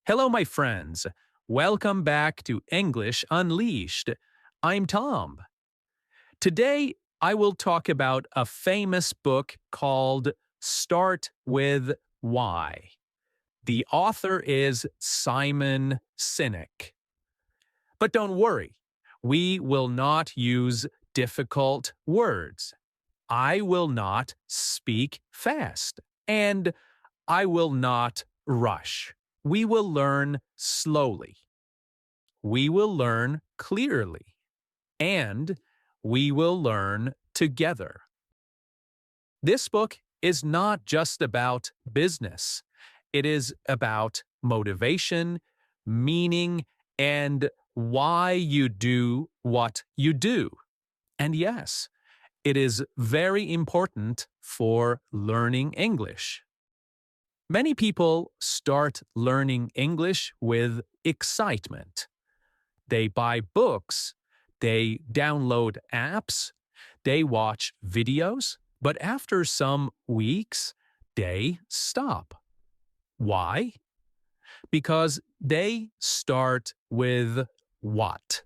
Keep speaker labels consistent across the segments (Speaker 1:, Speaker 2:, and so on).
Speaker 1: Hello, my friends. Welcome back to English Unleashed. I'm Tom. Today, I will talk about a famous book called Start with Why. The author is Simon Sinek. But don't worry, we will not use difficult words. I will not speak fast, and I will not rush. We will learn slowly. We will learn clearly. And we will learn together. This book is not just about business. It is about motivation, meaning, and why you do what you do. And yes, it is very important for learning English. Many people start learning English with excitement. They buy books, they download apps, they watch videos, but after some weeks, they stop. Why? Because they start with what?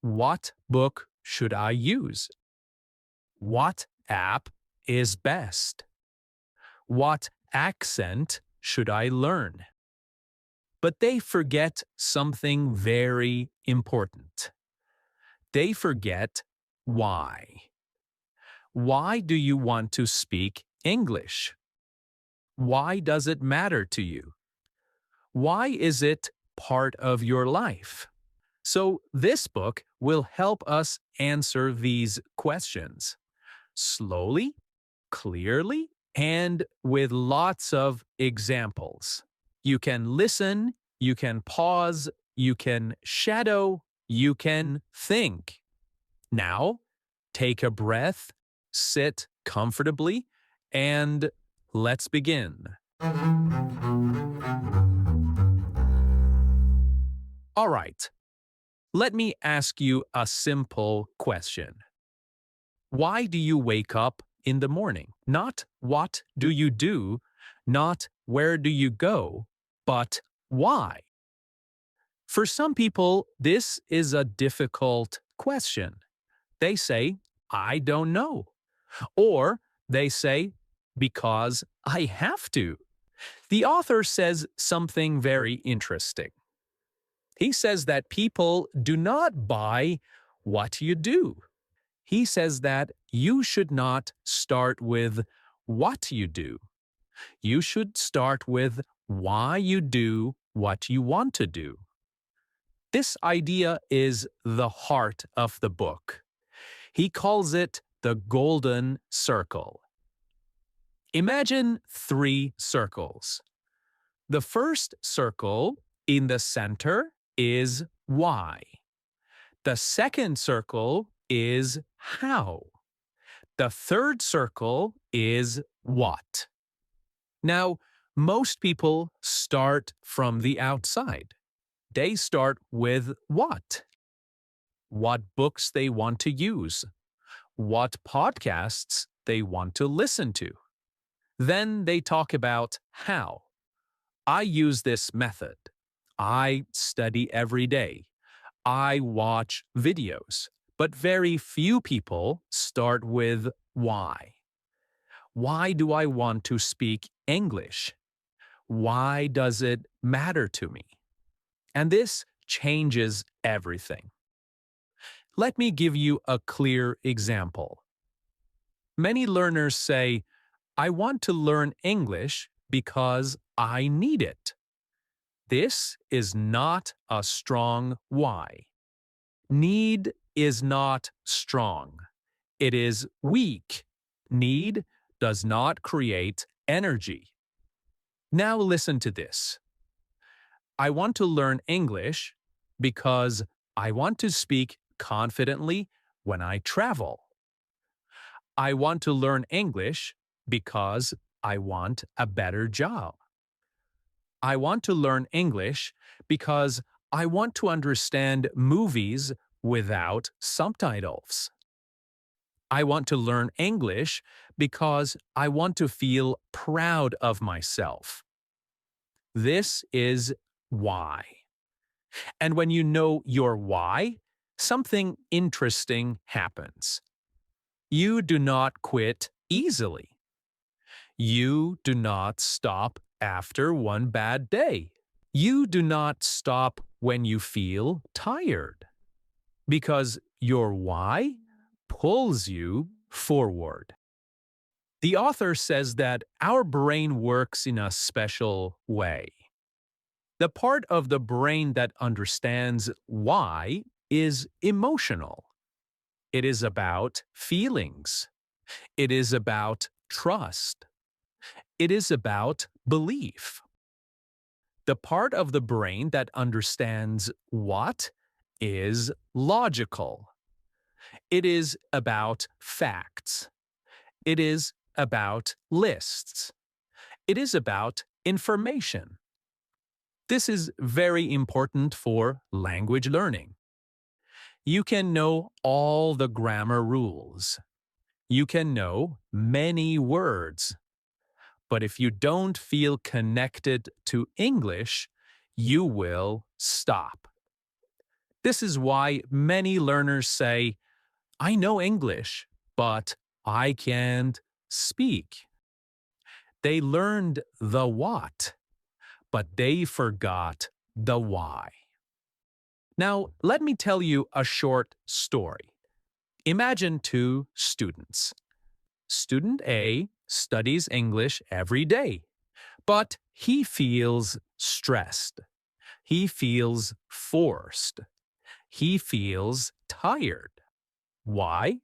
Speaker 1: What book should I use? What app is best? What accent should I learn? But they forget something very important. They forget why. Why do you want to speak English? Why does it matter to you? Why is it part of your life? So, this book will help us answer these questions slowly, clearly, and with lots of examples. You can listen, you can pause, you can shadow, you can think. Now, take a breath, sit comfortably, and let's begin. All right, let me ask you a simple question. Why do you wake up in the morning? Not what do you do, not where do you go, but why? For some people, this is a difficult question. They say, I don't know. Or they say, because I have to. The author says something very interesting. He says that people do not buy what you do. He says that you should not start with what you do. You should start with why you do what you want to do. This idea is the heart of the book. He calls it the golden circle. Imagine three circles. The first circle in the center is why. The second circle is how. The third circle is what. Now, most people start from the outside. They start with what? What books they want to use, what podcasts they want to listen to. Then they talk about how. I use this method. I study every day. I watch videos. But very few people start with why. Why do I want to speak English? Why does it matter to me? And this changes everything. Let me give you a clear example. Many learners say, I want to learn English because I need it. This is not a strong why. Need is not strong. It is weak. Need does not create energy. Now listen to this. I want to learn English because I want to speak confidently when I travel. I want to learn English because I want a better job. I want to learn English because I want to understand movies without subtitles. I want to learn English because I want to feel proud of myself. This is why. And when you know your why, something interesting happens. You do not quit easily. You do not stop after one bad day. You do not stop when you feel tired, because your why pulls you forward. The author says that our brain works in a special way. The part of the brain that understands why is emotional. It is about feelings. It is about trust. It is about belief. The part of the brain that understands what is logical. It is about facts. It is about lists. It is about information. This is very important for language learning. You can know all the grammar rules. You can know many words. But if you don't feel connected to English, you will stop. This is why many learners say, I know English, but I can't speak. They learned the what, but they forgot the why. Now, let me tell you a short story. Imagine two students. Student A studies English every day, but he feels stressed. He feels forced. He feels tired. Why?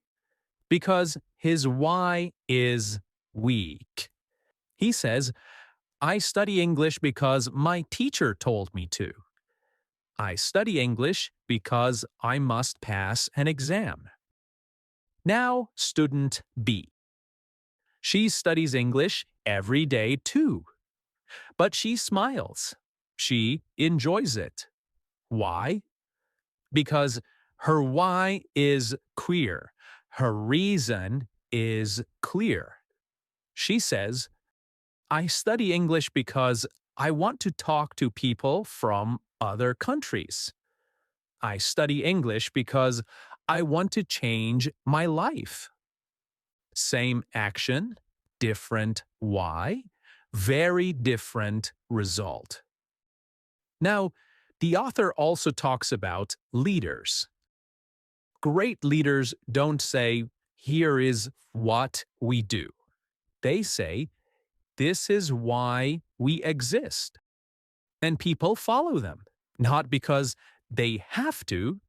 Speaker 1: Because his why is weak. He says, I study English because my teacher told me to. I study English because I must pass an exam. Now, student B. She studies English every day too. But she smiles. She enjoys it. Why? Because her why is queer. Her reason is clear. She says, I study English because I want to talk to people from other countries. I study English because I want to change my life. Same action, different why, very different result. Now, the author also talks about leaders. Great leaders don't say, here is what we do. They say, this is why we exist. And people follow them, not because they have to,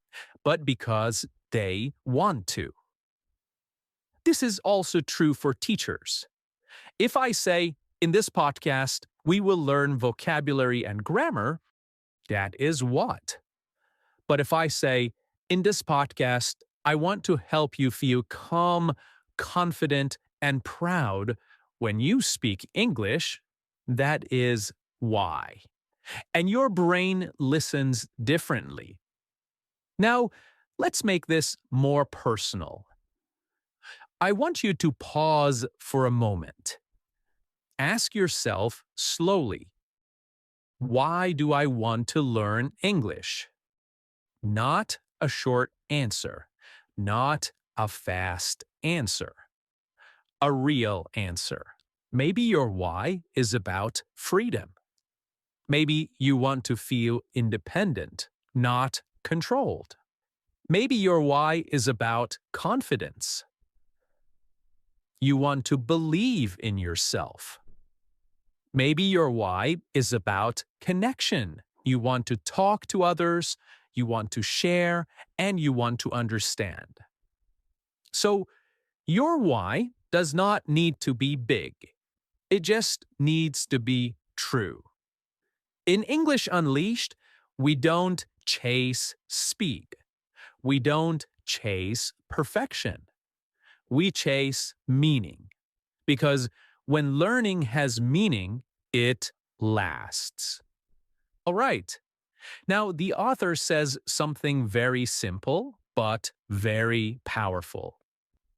Speaker 1: but because they want to. This is also true for teachers. If I say, in this podcast, we will learn vocabulary and grammar, that is what. But if I say, in this podcast, I want to help you feel calm, confident, and proud when you speak English, that is why. And your brain listens differently. Now, let's make this more personal. I want you to pause for a moment. Ask yourself slowly, why do I want to learn English? Not a short answer, not a fast answer. A real answer. Maybe your why is about freedom. Maybe you want to feel independent, not controlled. Maybe your why is about confidence. You want to believe in yourself. Maybe your why is about connection. You want to talk to others, you want to share, and you want to understand. So, your why does not need to be big. It just needs to be true. In English Unleashed, we don't chase speed. We don't chase perfection. We chase meaning. Because when learning has meaning, it lasts. All right. Now, the author says something very simple, but very powerful.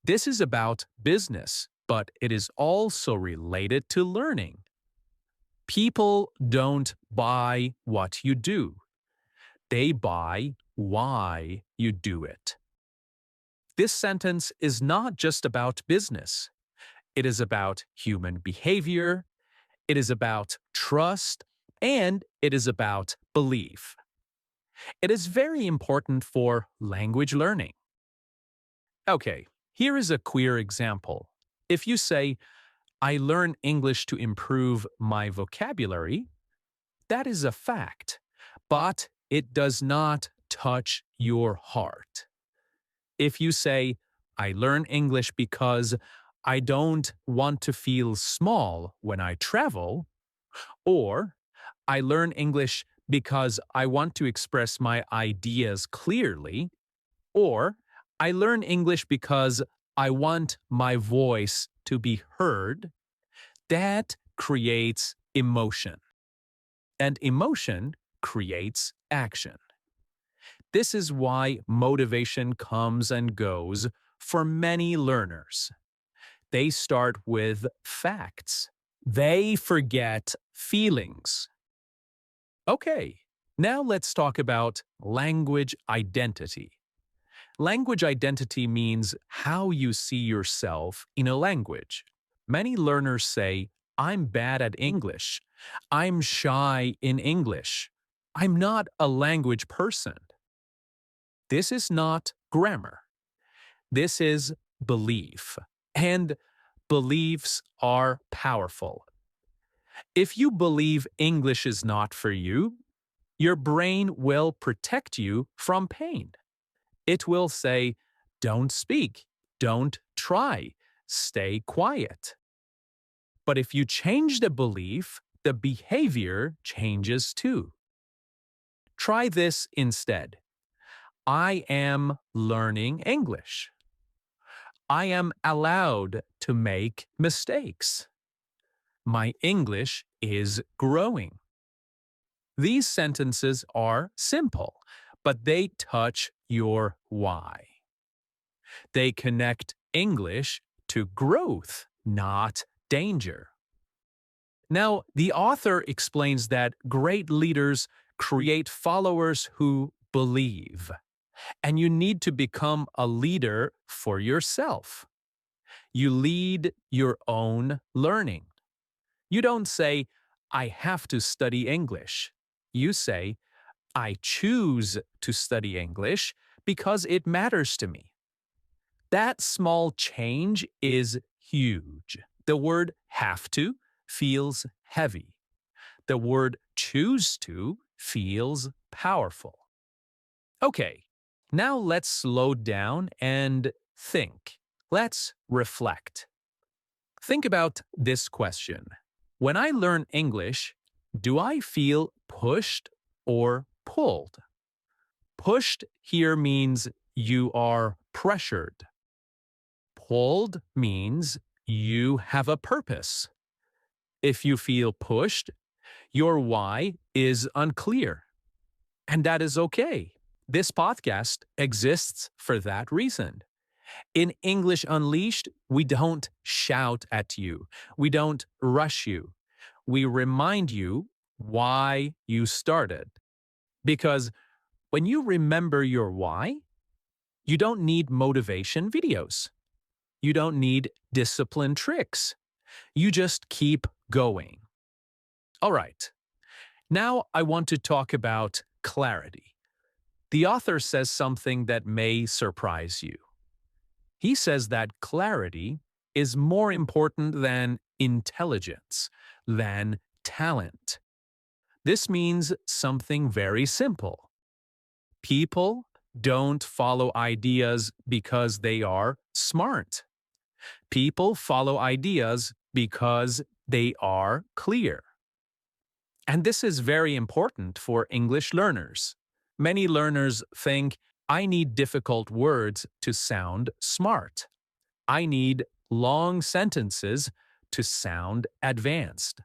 Speaker 1: This is about business, but it is also related to learning. People don't buy what you do. They buy why you do it. This sentence is not just about business. It is about human behavior, it is about trust, and it is about belief. It is very important for language learning. Okay, here is a queer example. If you say, I learn English to improve my vocabulary, that is a fact, but it does not touch your heart. If you say, I learn English because I don't want to feel small when I travel, or I learn English because I want to express my ideas clearly, or I learn English because I want my voice to be heard, that creates emotion. And emotion creates action. This is why motivation comes and goes for many learners. They start with facts. They forget feelings. Okay, now let's talk about language identity. Language identity means how you see yourself in a language. Many learners say, I'm bad at English. I'm shy in English. I'm not a language person. This is not grammar. This is belief. And beliefs are powerful. If you believe English is not for you, your brain will protect you from pain. It will say, don't speak, don't try, stay quiet. But if you change the belief, the behavior changes too. Try this instead. I am learning English. I am allowed to make mistakes. My English is growing. These sentences are simple, but they touch your why. They connect English to growth, not danger. Now, the author explains that great leaders create followers who believe, and you need to become a leader for yourself. You lead your own learning. You don't say, I have to study English. You say, I choose to study English because it matters to me. That small change is huge. The word have to feels heavy. The word choose to feels powerful. Okay, now let's slow down and think. Let's reflect. Think about this question. When I learn English, do I feel pushed or pulled? Pushed here means you are pressured. Pulled means you have a purpose. If you feel pushed, your why is unclear. And that is okay. This podcast exists for that reason. In English Unleashed, we don't shout at you. We don't rush you. We remind you why you started. Because when you remember your why, you don't need motivation videos. You don't need discipline tricks. You just keep going. All right. Now I want to talk about clarity. The author says something that may surprise you. He says that clarity is more important than intelligence, than talent. This means something very simple. People don't follow ideas because they are smart. People follow ideas because they are clear. And this is very important for English learners. Many learners think, I need difficult words to sound smart. I need long sentences to sound advanced.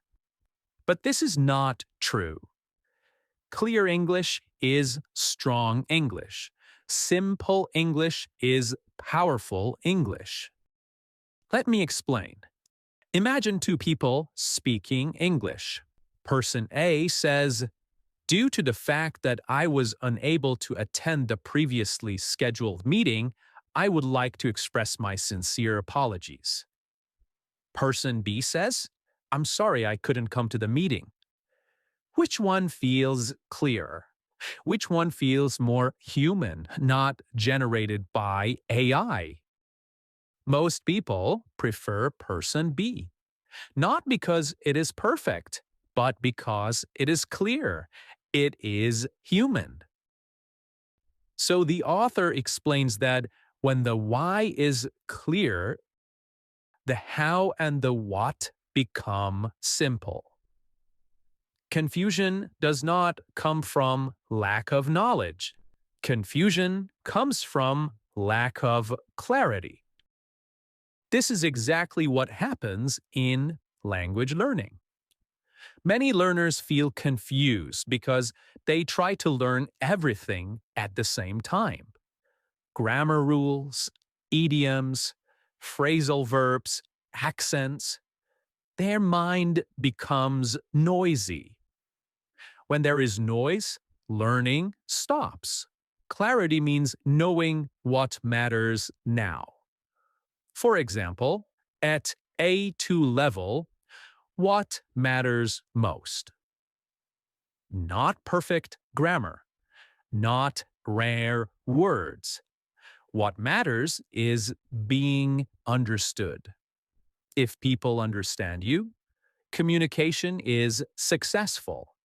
Speaker 1: But this is not true. Clear English is strong English. Simple English is powerful English. Let me explain. Imagine two people speaking English. Person A says, "Due to the fact that I was unable to attend the previously scheduled meeting, I would like to express my sincere apologies." Person B says, "I'm sorry I couldn't come to the meeting." Which one feels clearer? Which one feels more human, not generated by AI? Most people prefer person B, not because it is perfect, but because it is clear. It is human. So the author explains that when the why is clear, the how and the what become simple. Confusion does not come from lack of knowledge. Confusion comes from lack of clarity. This is exactly what happens in language learning. Many learners feel confused because they try to learn everything at the same time. Grammar rules, idioms, phrasal verbs, accents. Their mind becomes noisy. When there is noise, learning stops. Clarity means knowing what matters now. For example, at A2 level, what matters most? Not perfect grammar, not rare words. What matters is being understood. If people understand you, communication is successful.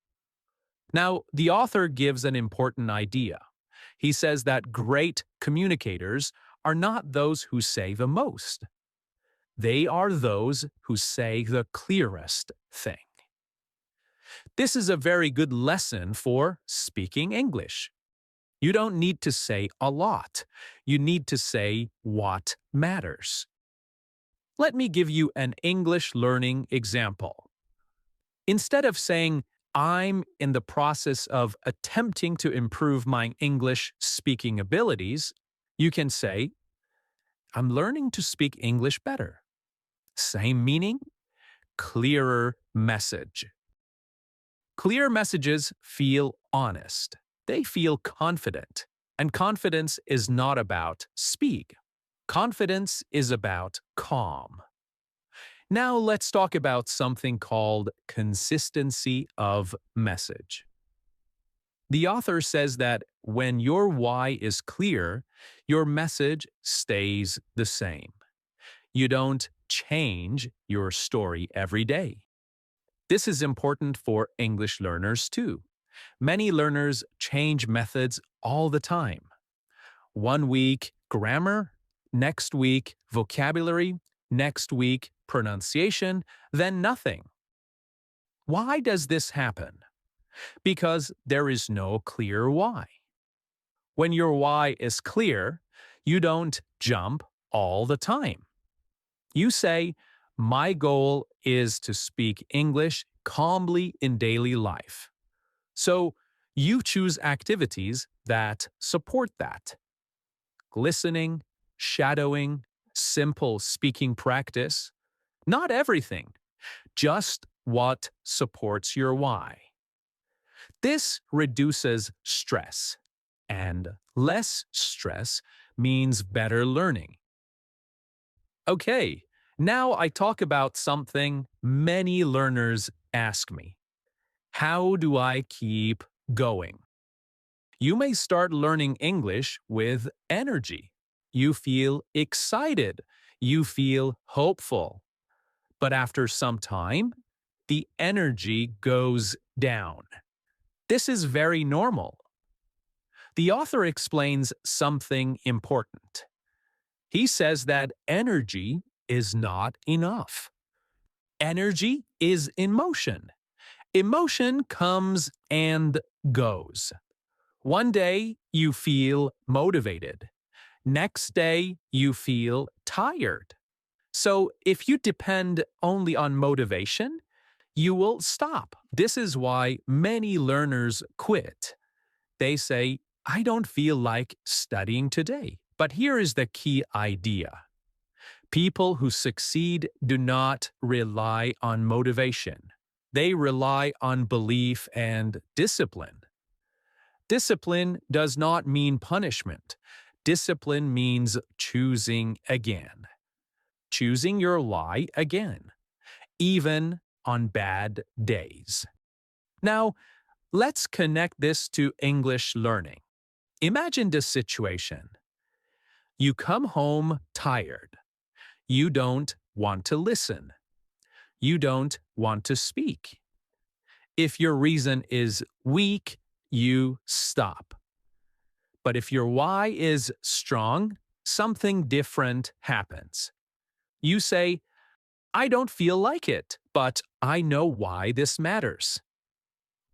Speaker 1: Now, the author gives an important idea. He says that great communicators are not those who say the most. They are those who say the clearest thing. This is a very good lesson for speaking English. You don't need to say a lot. You need to say what matters. Let me give you an English learning example. Instead of saying, "I'm in the process of attempting to improve my English speaking abilities," you can say, "I'm learning to speak English better." Same meaning, clearer message. Clear messages feel honest. They feel confident. And confidence is not about speed. Confidence is about calm. Now let's talk about something called consistency of message. The author says that when your why is clear, your message stays the same. You don't change your story every day. This is important for English learners too. Many learners change methods all the time. One week, grammar, next week, vocabulary, next week, pronunciation, then nothing. Why does this happen? Because there is no clear why. When your why is clear, you don't jump all the time. You say, "My goal is to speak English calmly in daily life." So you choose activities that support that. Listening, shadowing, simple speaking practice. Not everything, just what supports your why. This reduces stress, and less stress means better learning. Okay, now I talk about something many learners ask me. How do I keep going? You may start learning English with energy. You feel excited. You feel hopeful. But after some time, the energy goes down. This is very normal. The author explains something important. He says that energy is not enough. Energy is emotion. Emotion comes and goes. One day you feel motivated. Next day you feel tired. So if you depend only on motivation, you will stop. This is why many learners quit. They say, "I don't feel like studying today." But here is the key idea. People who succeed do not rely on motivation. They rely on belief and discipline. Discipline does not mean punishment. Discipline means choosing again. Choosing your lie again, even on bad days. Now, let's connect this to English learning. Imagine this situation. You come home tired. You don't want to listen. You don't want to speak. If your reason is weak, you stop. But if your why is strong, something different happens. You say, I don't feel like it, but I know why this matters.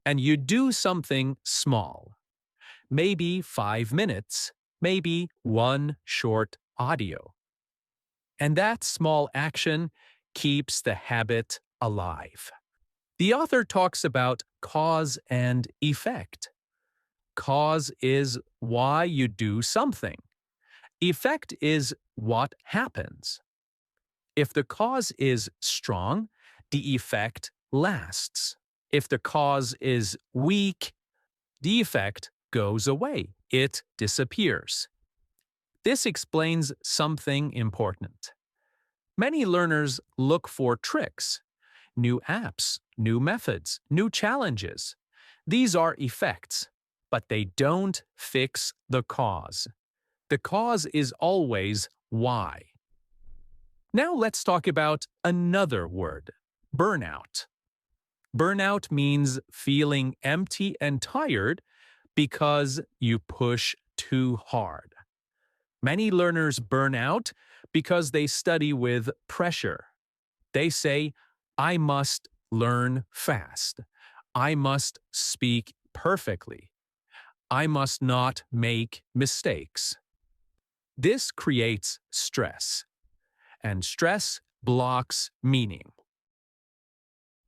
Speaker 1: And you do something small. Maybe 5 minutes, maybe one short audio. And that small action keeps the habit alive. The author talks about cause and effect. Cause is why you do something. Effect is what happens. If the cause is strong, the effect lasts. If the cause is weak, the effect goes away. It disappears. This explains something important. Many learners look for tricks, new apps, new methods, new challenges. These are effects, but they don't fix the cause. The cause is always why. Now let's talk about another word, burnout. Burnout means feeling empty and tired because you push too hard. Many learners burn out because they study with pressure. They say, I must learn fast. I must speak perfectly. I must not make mistakes. This creates stress, and stress blocks meaning.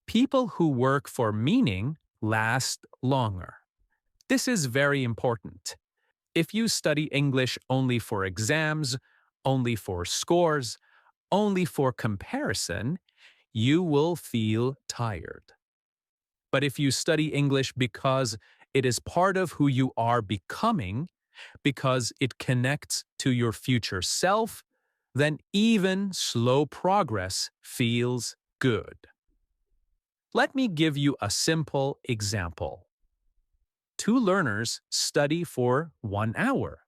Speaker 1: People who work for meaning last longer. This is very important. If you study English only for exams, only for scores, only for comparison, you will feel tired. But if you study English because it is part of who you are becoming, because it connects to your future self, then even slow progress feels good. Let me give you a simple example. Two learners study for 1 hour.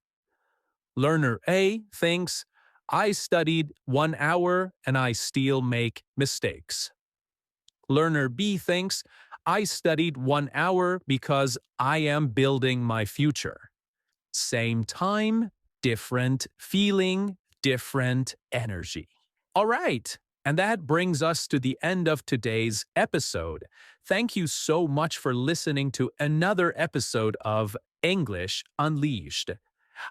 Speaker 1: Learner A thinks, I studied 1 hour and I still make mistakes. Learner B thinks, I studied 1 hour because I am building my future. Same time, different feeling, different energy. All right, and that brings us to the end of today's episode. Thank you so much for listening to another episode of English Unleashed.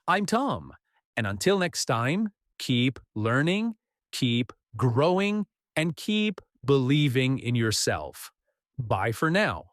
Speaker 1: I'm Tom, and until next time, keep learning, keep growing, and keep believing in yourself. Bye for now.